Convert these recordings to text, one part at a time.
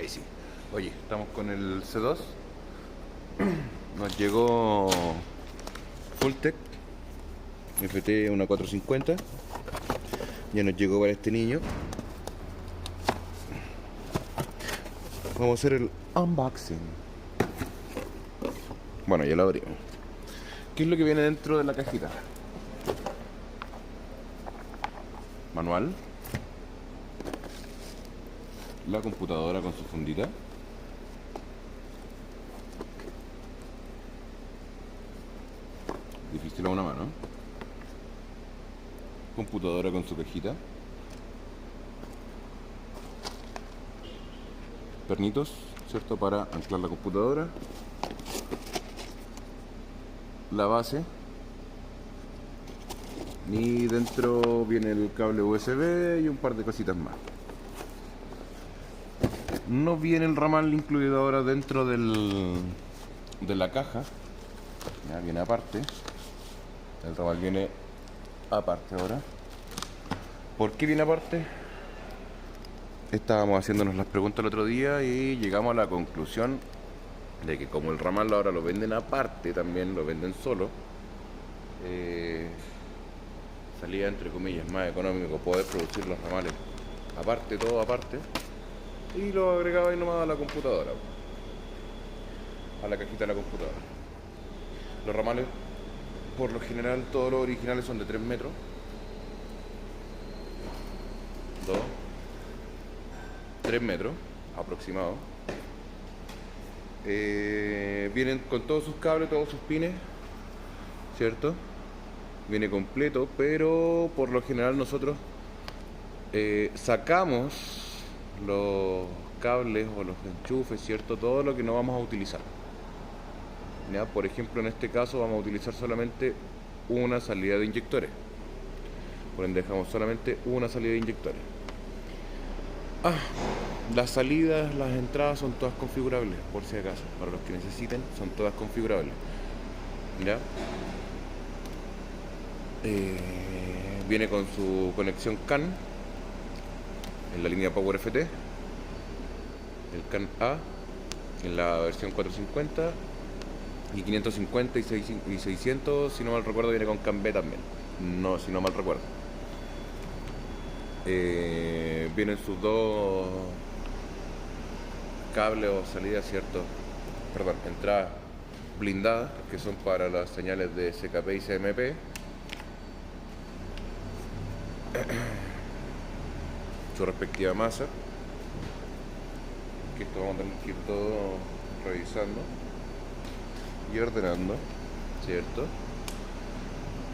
Ahí sí. Oye, estamos con el C2. Nos llegó Fulltech FT una 450. Ya nos llegó para este niño. Vamos a hacer el unboxing. Bueno, ya lo abrimos. ¿Qué es lo que viene dentro de la cajita? Manual. La computadora con su fundita. Difícil a una mano. Computadora con su cajita. Pernitos, ¿cierto? Para anclar la computadora. La base. Y dentro viene el cable USB y un par de cositas más. No viene el ramal incluido ahora dentro de la caja. Ya viene aparte. El ramal viene aparte ahora. ¿Por qué viene aparte? Estábamos haciéndonos las preguntas el otro día y llegamos a la conclusión de que como el ramal ahora lo venden aparte, también lo venden solo, salía entre comillas más económico poder producir los ramales aparte, todo aparte, y lo agregaba ahí nomás a la computadora, a la cajita de la computadora. Los ramales, por lo general, todos los originales son de 3 metros. 3 metros aproximado. Vienen con todos sus cables, todos sus pines, ¿cierto? Viene completo, pero por lo general nosotros sacamos los cables o los enchufes, ¿cierto? Todo lo que no vamos a utilizar. ¿Ya? Por ejemplo, en este caso vamos a utilizar solamente una salida de inyectores. Por ende dejamos solamente una salida de inyectores. Las salidas, las entradas son todas configurables, por si acaso. Para los que necesiten, son todas configurables. ¿Ya? Viene con su conexión CAN en la línea Power FT, el CAN A en la versión 450 y 550 y 600, si no mal recuerdo, viene con CAN B también. No, si no mal recuerdo. Vienen sus dos cables o salidas, ¿cierto? Perdón, entradas blindadas, que son para las señales de SKP y CMP. Su respectiva masa, que esto vamos a tener que ir todo revisando y ordenando, ¿cierto?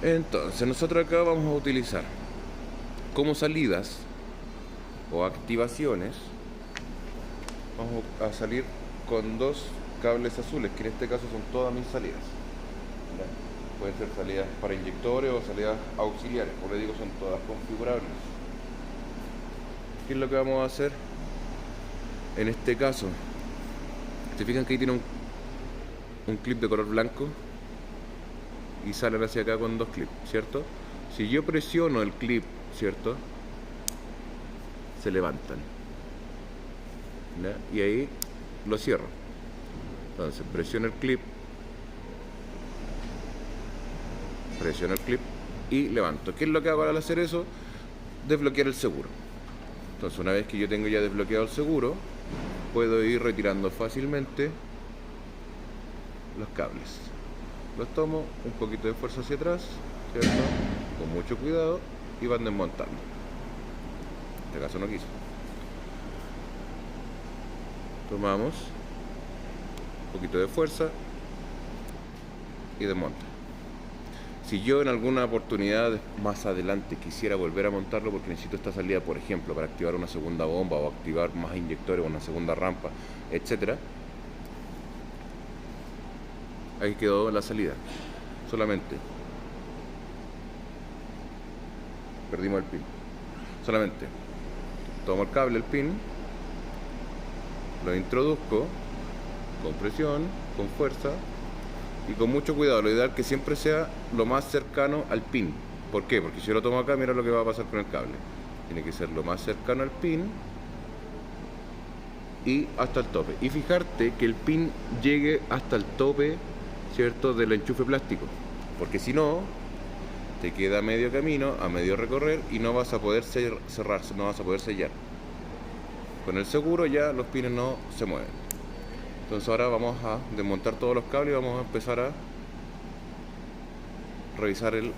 Entonces nosotros acá vamos a utilizar como salidas o activaciones, vamos a salir con dos cables azules, que en este caso son todas mis salidas. ¿Ya? Pueden ser salidas para inyectores o salidas auxiliares, como les digo, son todas configurables. ¿Qué es lo que vamos a hacer? En este caso, ¿se fijan que ahí tiene un clip de color blanco? Y salen hacia acá con dos clips, ¿cierto? Si yo presiono el clip, ¿cierto? Se levantan. ¿Ya? Y ahí lo cierro. Entonces presiono el clip y levanto. ¿Qué es lo que hago al hacer eso? Desbloquear el seguro. Entonces una vez que yo tengo ya desbloqueado el seguro, puedo ir retirando fácilmente los cables. Los tomo, un poquito de fuerza hacia atrás, ¿cierto? Con mucho cuidado y van desmontando. En este caso no quiso. Tomamos un poquito de fuerza y desmonta. Si yo en alguna oportunidad más adelante quisiera volver a montarlo porque necesito esta salida, por ejemplo, para activar una segunda bomba o activar más inyectores o una segunda rampa, etcétera, ahí quedó la salida. Solamente perdimos el pin. Solamente tomo el cable, el pin, lo introduzco con presión, con fuerza y con mucho cuidado. Lo ideal es que siempre sea lo más cercano al pin. ¿Por qué? Porque si yo lo tomo acá, mira lo que va a pasar con el cable. Tiene que ser lo más cercano al pin y hasta el tope. Y fijarte que el pin llegue hasta el tope, ¿cierto?, del enchufe plástico. Porque si no, te queda medio camino, a medio recorrer y no vas a poder cerrar, no vas a poder sellar. Con el seguro ya los pines no se mueven. Entonces ahora vamos a desmontar todos los cables y vamos a empezar a revisar el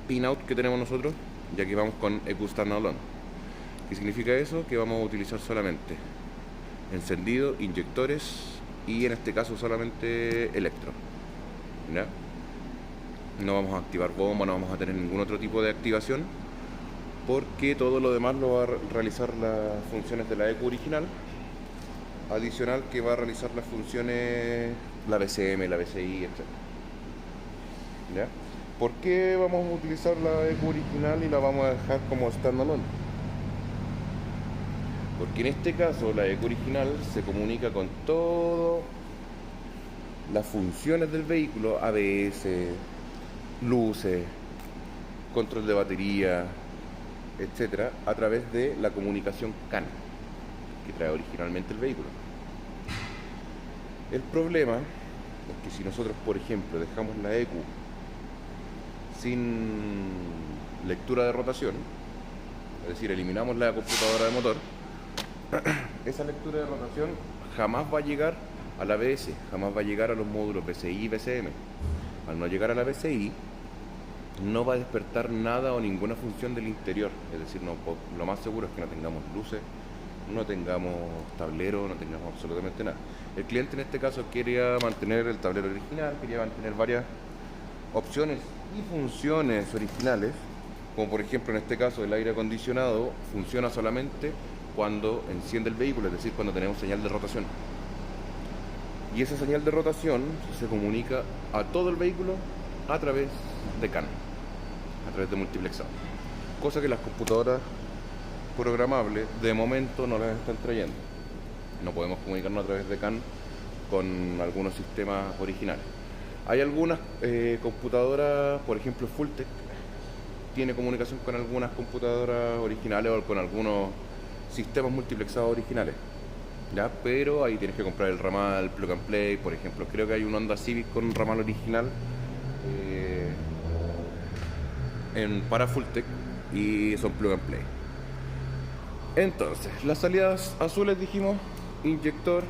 pin out que tenemos nosotros, ya que vamos con EQ Standalone. ¿Qué significa eso? Que vamos a utilizar solamente encendido, inyectores y en este caso solamente electro, ¿ya? No vamos a activar bomba, no vamos a tener ningún otro tipo de activación, porque todo lo demás lo va a realizar las funciones de la EQ original, adicional que va a realizar las funciones la BCM, la BCI, etc. ¿Ya? ¿Por qué vamos a utilizar la EQ original y la vamos a dejar como standalone? Porque en este caso la EQ original se comunica con todas las funciones del vehículo, ABS, luces, control de batería, etcétera, a través de la comunicación CAN que trae originalmente el vehículo. El problema es que si nosotros, por ejemplo, dejamos la EQ sin lectura de rotación, es decir, eliminamos la computadora de motor, esa lectura de rotación jamás va a llegar a la ABS, jamás va a llegar a los módulos BCI y BCM. Al no llegar a la BCI, no va a despertar nada o ninguna función del interior. Es decir, no, lo más seguro es que no tengamos luces, no tengamos tablero, no tengamos absolutamente nada. El cliente en este caso quería mantener el tablero original, quería mantener varias opciones y funciones originales, como por ejemplo en este caso el aire acondicionado funciona solamente cuando enciende el vehículo, es decir, cuando tenemos señal de rotación. Y esa señal de rotación se comunica a todo el vehículo a través de CAN, a través de multiplexado. Cosa que las computadoras programables de momento no las están trayendo. No podemos comunicarnos a través de CAN con algunos sistemas originales. Hay algunas computadoras, por ejemplo Fulltech, tiene comunicación con algunas computadoras originales o con algunos sistemas multiplexados originales, ¿ya? Pero ahí tienes que comprar el ramal plug and play, por ejemplo. Creo que hay un Honda Civic con ramal original para Fulltech y son plug and play. Entonces, las salidas azules dijimos, inyector,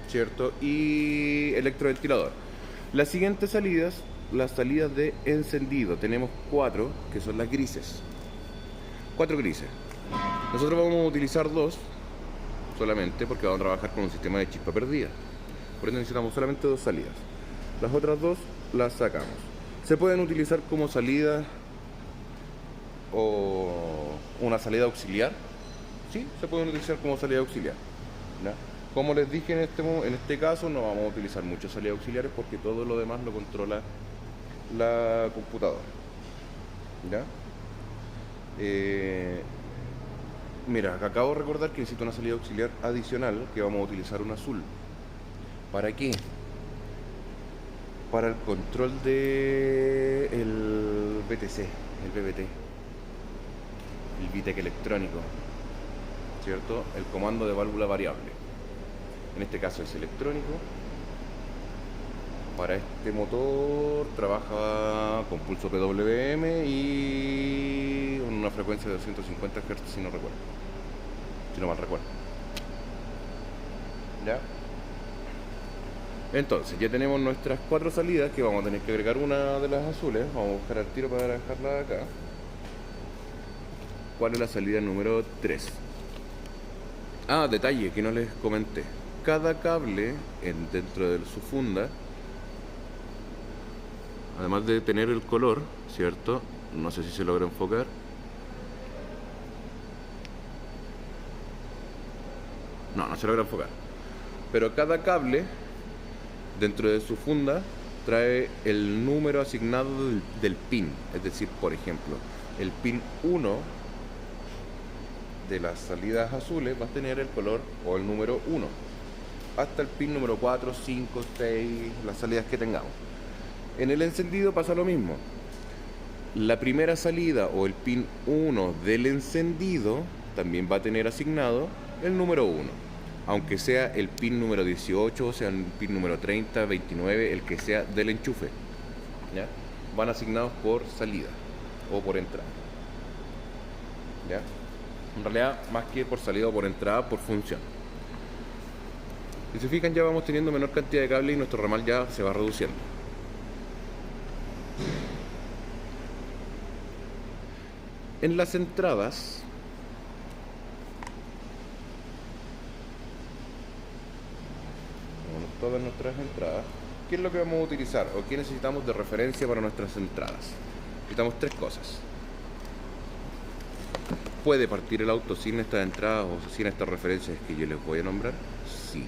¿cierto? Y electroventilador. Las siguientes salidas, las salidas de encendido, tenemos 4, que son las grises. 4 grises. Nosotros vamos a utilizar 2 solamente porque vamos a trabajar con un sistema de chispa perdida. Por eso necesitamos solamente 2 salidas. Las otras 2 las sacamos. Se pueden utilizar como salida o una salida auxiliar. Sí, se pueden utilizar como salida auxiliar, ¿ya? Como les dije, en este caso no vamos a utilizar muchas salidas auxiliares porque todo lo demás lo controla la computadora, ¿ya? Mira, acabo de recordar que necesito una salida auxiliar adicional, que vamos a utilizar un azul. ¿Para qué? Para el control de el BTC, el BBT, el VTEC electrónico, ¿cierto? El comando de válvula variable. En este caso es electrónico. Para este motor trabaja con pulso PWM y una frecuencia de 250 Hz, si no mal recuerdo. ¿Ya? Entonces, ya tenemos nuestras 4 salidas, que vamos a tener que agregar una de las azules. Vamos a buscar al tiro para dejarla de acá. ¿Cuál es la salida número 3? Ah, detalle que no les comenté. Cada cable dentro de su funda, además de tener el color, ¿cierto? No sé si se logra enfocar. No se logra enfocar. Pero cada cable dentro de su funda trae el número asignado del pin. Es decir, por ejemplo, el pin 1 de las salidas azules va a tener el color o el número 1 hasta el pin número 4, 5, 6, las salidas que tengamos. En el encendido pasa lo mismo. La primera salida o el pin 1 del encendido también va a tener asignado el número 1, aunque sea el pin número 18, o sea el pin número 30, 29, el que sea del enchufe, ¿ya? Van asignados por salida o por entrada, ¿ya? En realidad, más que por salida o por entrada, por función. Si se fijan, ya vamos teniendo menor cantidad de cable y nuestro ramal ya se va reduciendo. En las entradas, todas nuestras entradas, ¿qué es lo que vamos a utilizar o qué necesitamos de referencia para nuestras entradas? Necesitamos tres cosas. ¿Puede partir el auto sin estas entradas o sin estas referencias que yo les voy a nombrar? Sí,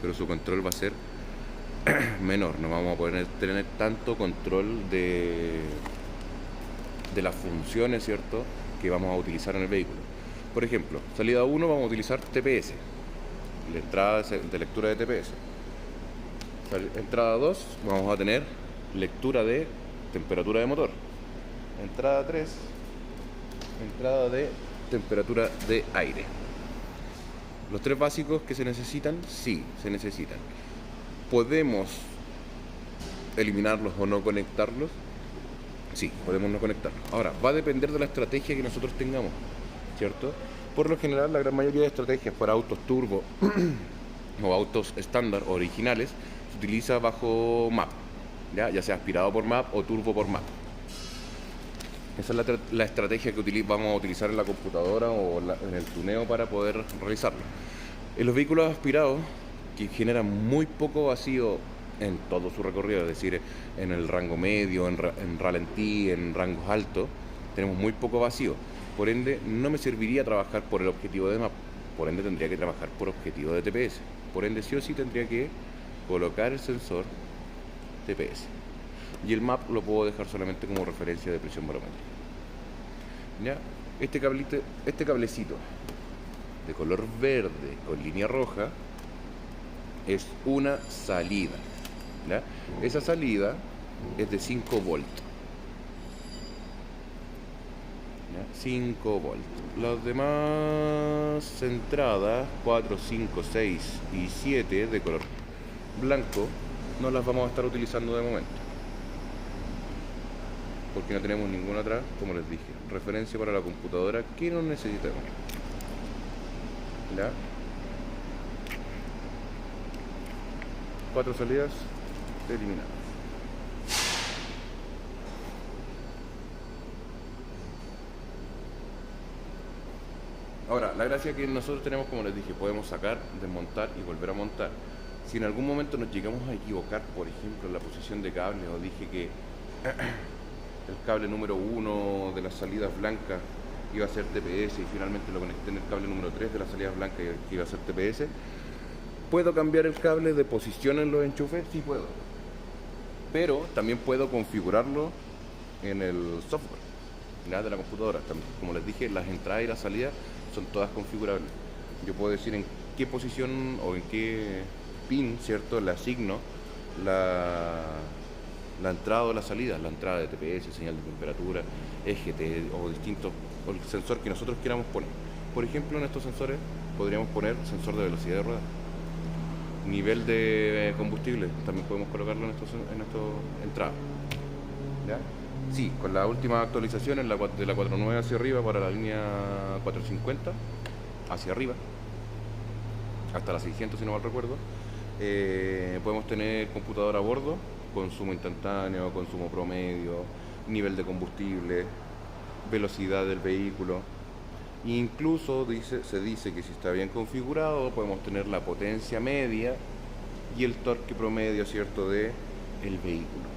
pero su control va a ser menor, no vamos a poder tener tanto control de las funciones, ¿cierto?, que vamos a utilizar en el vehículo. Por ejemplo, salida 1 vamos a utilizar TPS, la entrada de lectura de TPS. Entrada 2 vamos a tener lectura de temperatura de motor. Entrada 3, entrada de temperatura de aire. Los tres básicos que se necesitan, sí, se necesitan. ¿Podemos eliminarlos o no conectarlos? Sí, podemos no conectarlos. Ahora, va a depender de la estrategia que nosotros tengamos, ¿cierto? Por lo general, la gran mayoría de estrategias para autos turbo o autos estándar originales se utiliza bajo MAP, ya sea aspirado por MAP o turbo por MAP. Esa es la estrategia que vamos a utilizar en la computadora o en el tuneo para poder realizarlo. En los vehículos aspirados, que generan muy poco vacío en todo su recorrido, es decir, en el rango medio, en ralentí, en rangos altos, tenemos muy poco vacío. Por ende, no me serviría trabajar por el objetivo de MAP, por ende tendría que trabajar por objetivo de TPS. Por ende, sí o sí tendría que colocar el sensor TPS. Y el MAP lo puedo dejar solamente como referencia de presión barométrica. ¿Ya? Este cablecito de color verde con línea roja es una salida, ¿ya? Esa salida es de 5 volts. 5 volts. Las demás entradas, 4, 5, 6 y 7 de color blanco, no las vamos a estar utilizando de momento, porque no tenemos ninguna otra, como les dije, referencia para la computadora que no necesitemos. ¿Ya? 4 salidas eliminadas. Ahora, la gracia que nosotros tenemos, como les dije, podemos sacar, desmontar y volver a montar. Si en algún momento nos llegamos a equivocar, por ejemplo, en la posición de cable, o dije que el cable número 1 de las salidas blancas iba a ser TPS y finalmente lo conecté en el cable número 3 de las salidas blancas que iba a ser TPS, ¿puedo cambiar el cable de posición en los enchufes? Sí puedo, pero también puedo configurarlo en el software, ¿ya?, de la computadora. Como les dije, las entradas y las salidas son todas configurables. Yo puedo decir en qué posición o en qué pin, ¿cierto?, le asigno la entrada o la salida, la entrada de TPS, señal de temperatura, EGT o distintos, o el sensor que nosotros queramos poner. Por ejemplo, en estos sensores podríamos poner sensor de velocidad de rueda, nivel de combustible, también podemos colocarlo en estos entradas, ¿ya? Sí, con la última actualización de la 4.9 hacia arriba para la línea 450 hacia arriba, hasta la 600 si no mal recuerdo, podemos tener computadora a bordo, consumo instantáneo, consumo promedio, nivel de combustible, velocidad del vehículo. Incluso se dice que si está bien configurado podemos tener la potencia media y el torque promedio, ¿cierto?, de el vehículo,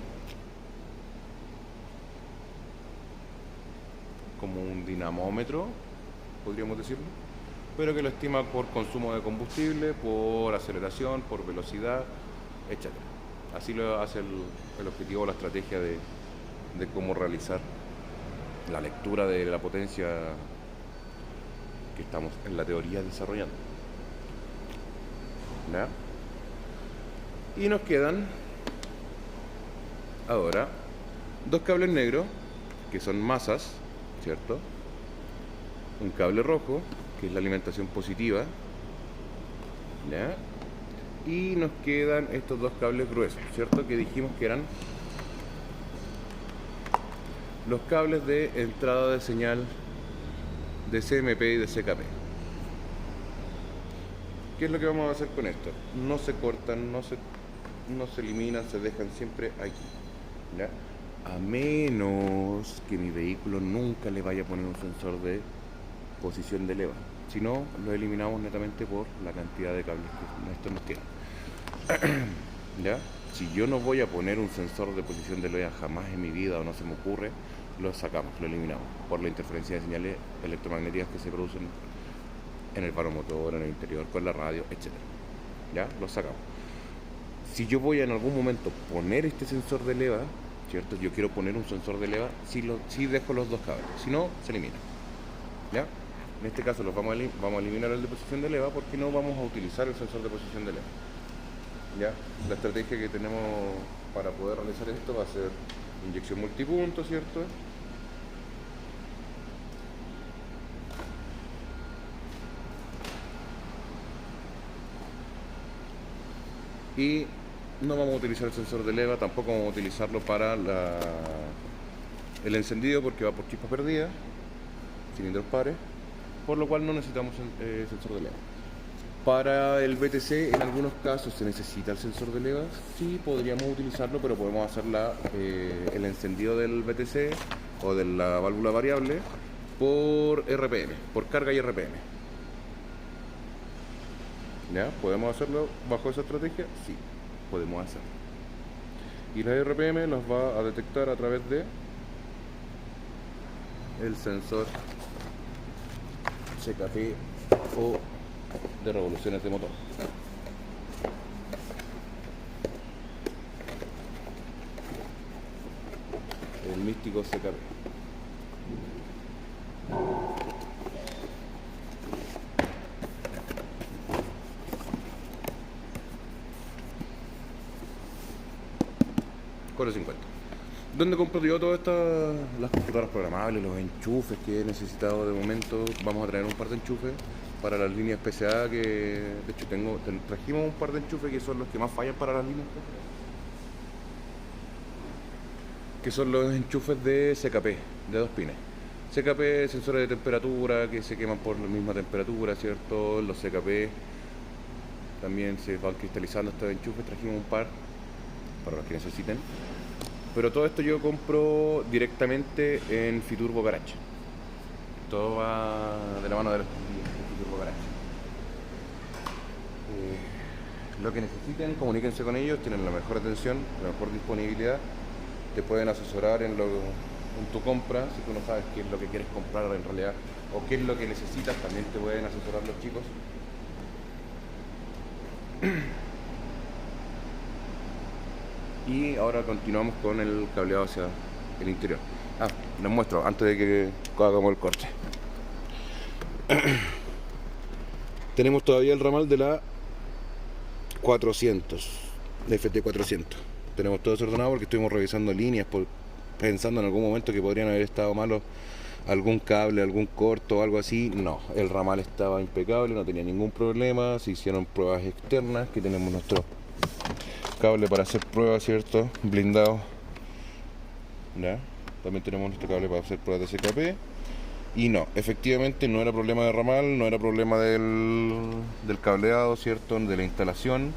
como un dinamómetro, podríamos decirlo, pero que lo estima por consumo de combustible, por aceleración, por velocidad, etc. Así lo hace el objetivo o la estrategia de cómo realizar la lectura de la potencia que estamos en la teoría desarrollando, ¿ya? Y nos quedan ahora dos cables negros que son masas, ¿cierto? un cable rojo, que es la alimentación positiva, ¿ya? Y nos quedan estos dos cables gruesos, ¿cierto? Que dijimos que eran los cables de entrada de señal de CMP y de CKP. ¿Qué es lo que vamos a hacer con esto? No se cortan, no se eliminan, se dejan siempre aquí, ¿ya? A menos que mi vehículo nunca le vaya a poner un sensor de posición de leva. Si no, lo eliminamos netamente por la cantidad de cables que esto nos tiene. ¿Ya? Si yo no voy a poner un sensor de posición de leva jamás en mi vida, o no se me ocurre, lo sacamos, lo eliminamos por la interferencia de señales electromagnéticas que se producen en el varomotor, en el interior, con la radio, etc. ¿Ya? Lo sacamos. Si yo voy a en algún momento poner este sensor de leva, ¿cierto? Yo quiero poner un sensor de leva, sí dejo los dos cables, si no, se elimina. ¿Ya? En este caso vamos a eliminar el de posición de leva porque no vamos a utilizar el sensor de posición de leva. ¿Ya? La estrategia que tenemos para poder realizar esto va a ser inyección multipunto, ¿cierto? Y no vamos a utilizar el sensor de leva, tampoco vamos a utilizarlo para el encendido porque va por chispa perdida, cilindros pares, por lo cual no necesitamos sensor de leva. Para el BTC, en algunos casos se necesita el sensor de leva, sí podríamos utilizarlo, pero podemos hacer el encendido del BTC o de la válvula variable por RPM, por carga y RPM. ¿Ya? ¿Podemos hacerlo bajo esa estrategia? Sí, podemos hacerlo. Y la RPM los va a detectar a través de el sensor CKP o de revoluciones de motor. El místico CKP. Core 50. ¿Dónde compro yo todas las computadoras programables, los enchufes que he necesitado de momento? Vamos a traer un par de enchufes para las líneas PCA que de hecho trajimos un par de enchufes que son los que más fallan para las líneas PCA, que son los enchufes de CKP, de 2 pines. CKP, sensores de temperatura que se queman por la misma temperatura, ¿cierto? Los CKP también se van cristalizando estos enchufes, trajimos un par para los que necesiten. Pero todo esto yo compro directamente en Fiturbo Garage. Todo va de la mano de Fiturbo Garage. Lo que necesiten, comuníquense con ellos, tienen la mejor atención, la mejor disponibilidad. Te pueden asesorar en tu compra, si tú no sabes qué es lo que quieres comprar en realidad o qué es lo que necesitas, también te pueden asesorar los chicos. Y ahora continuamos con el cableado hacia el interior. Les muestro antes de que hagamos el corte. Tenemos todavía el ramal de la 400, de FT400. Tenemos todo desordenado porque estuvimos revisando líneas, pensando en algún momento que podrían haber estado malos algún cable, algún corto o algo así. No, el ramal estaba impecable, no tenía ningún problema. Se hicieron pruebas externas, que tenemos nuestro cable para hacer pruebas, ¿cierto? Blindado. ¿Ya? También tenemos nuestro cable para hacer pruebas de CKP. Y no, efectivamente no era problema de ramal, no era problema del cableado, ¿cierto? De la instalación.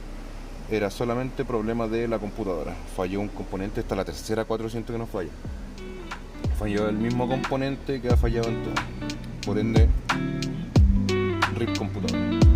Era solamente problema de la computadora. Falló un componente, esta es la tercera 400 que nos falla. Falló el mismo componente que ha fallado en todo. Por ende, RIP computadora.